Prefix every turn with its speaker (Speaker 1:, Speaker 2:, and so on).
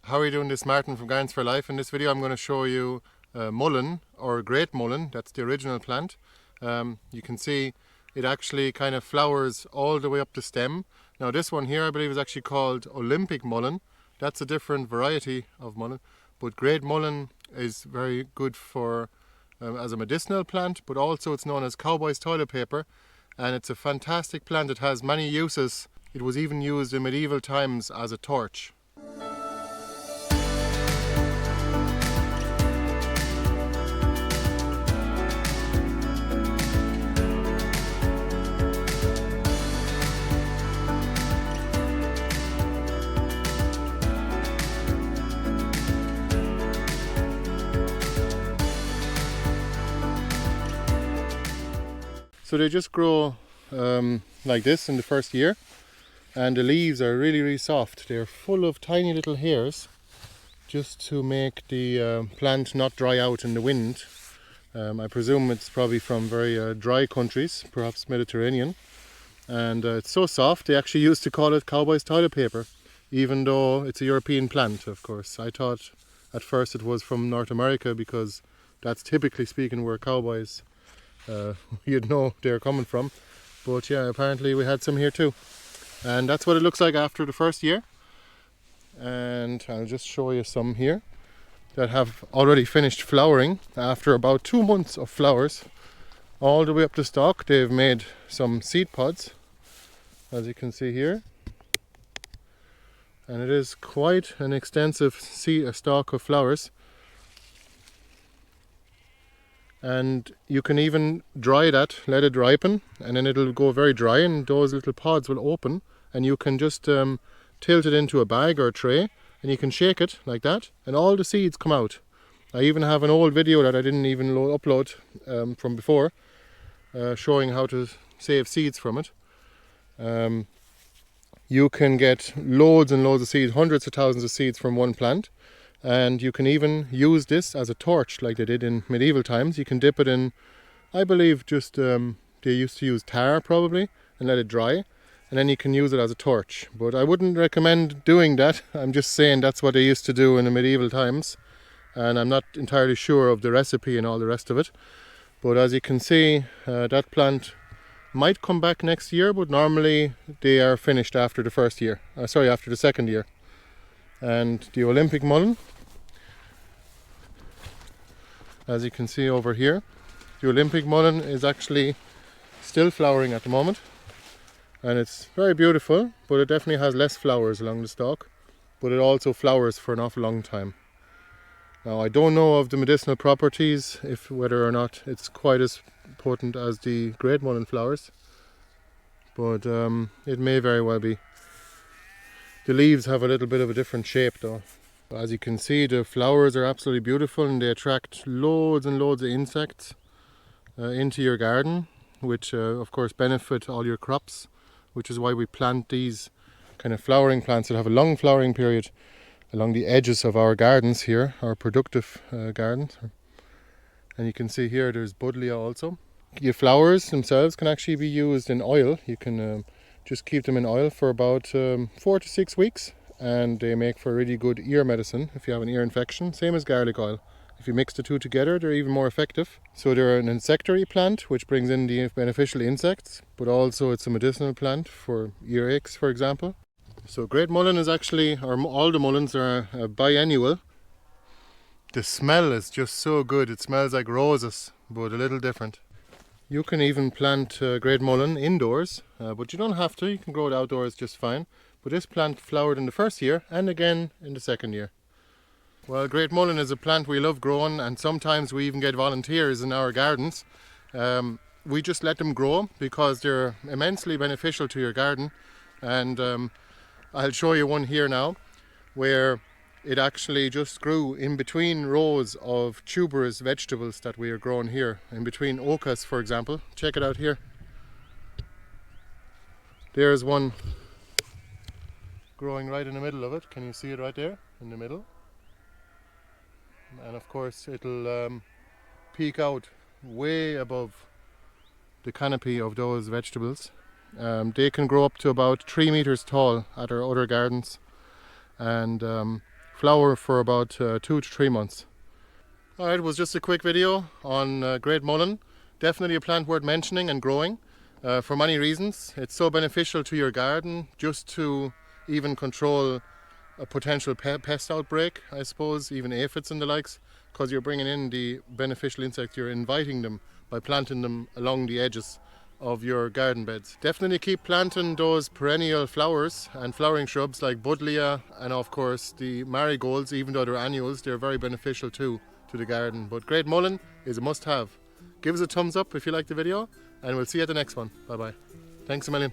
Speaker 1: How are you doing? This Martin from Gardens for Life. In this video I'm going to show you mullein, or great mullein. That's the original plant. You can see it actually kind of flowers all the way up the stem. Now this one here I believe is actually called Olympic mullein. That's a different variety of mullein, but great mullein is very good for as a medicinal plant, but also it's known as cowboys toilet paper, and it's a fantastic plant. It has many uses. It was even used in medieval times as a torch. So they just grow like this in the first year, and the leaves are really soft. They're full of tiny little hairs just to make the plant not dry out in the wind. I presume it's probably from very dry countries, perhaps Mediterranean, and it's so soft they actually used to call it cowboys toilet paper, even though it's a European plant. Of course, I thought at first it was from North America, because that's typically speaking where cowboys you'd know they're coming from, but yeah, apparently we had some here too, and that's what it looks like after the first year. And I'll just show you some here that have already finished flowering after about 2 months of flowers, all the way up the stalk. They've made some seed pods, as you can see here, and it is quite an extensive stalk of flowers. And you can even dry that, let it ripen, and then it'll go very dry, and those little pods will open, and you can just tilt it into a bag or a tray, and you can shake it like that, and all the seeds come out. I even have an old video that I didn't even upload from before, showing how to save seeds from it. You can get loads and loads of seeds, hundreds of thousands of seeds from one plant. And you can even use this as a torch like they did in medieval times. You can dip it in, I believe, just they used to use tar probably, and let it dry, and then you can use it as a torch. But I wouldn't recommend doing that. I'm just saying that's what they used to do in the medieval times, and I'm not entirely sure of the recipe and all the rest of it. But as you can see, that plant might come back next year, but normally they are finished after the first year. After the second year. And the Olympic mullein, as you can see over here, the Olympic mullein is actually still flowering at the moment, and it's very beautiful, but it definitely has less flowers along the stalk, but it also flowers for an awful long time. Now I don't know of the medicinal properties, whether or not it's quite as potent as the great mullein flowers, but it may very well be. The leaves have a little bit of a different shape though. As you can see, the flowers are absolutely beautiful, and they attract loads and loads of insects into your garden, which of course benefit all your crops, which is why we plant these kind of flowering plants that have a long flowering period along the edges of our gardens here, our productive gardens. And you can see here there's buddleia also. The flowers themselves can actually be used in oil. You can just keep them in oil for about 4 to 6 weeks, and they make for really good ear medicine if you have an ear infection, same as garlic oil. If you mix the two together, they're even more effective. So they're an insectary plant which brings in the beneficial insects, but also it's a medicinal plant for earaches, for example. So great mullein is actually, or all the mulleins are biennial. The smell is just so good. It smells like roses, but a little different. You can even plant great mullein indoors, but you don't have to. You can grow it outdoors just fine. But this plant flowered in the first year and again in the second year. Well, great mullein is a plant we love growing, and sometimes we even get volunteers in our gardens. We just let them grow because they're immensely beneficial to your garden, and I'll show you one here now where it actually just grew in between rows of tuberous vegetables that we are growing here, in between ochas, for example. Check it out here. There's one growing right in the middle of it. Can you see it right there in the middle? And of course it'll peek out way above the canopy of those vegetables. They can grow up to about 3 meters tall at our other gardens, and flower for about 2 to 3 months. Alright, it was just a quick video on great mullein. Definitely a plant worth mentioning and growing for many reasons. It's so beneficial to your garden, just to even control a potential pest outbreak, I suppose, even aphids and the likes, because you're bringing in the beneficial insects, you're inviting them by planting them along the edges of your garden beds. Definitely keep planting those perennial flowers and flowering shrubs like buddleia and of course the marigolds. Even though they're annuals, they're very beneficial too to the garden. But great mullein is a must-have. Give us a thumbs up if you liked the video, and we'll see you at the next one. Bye bye. Thanks a million.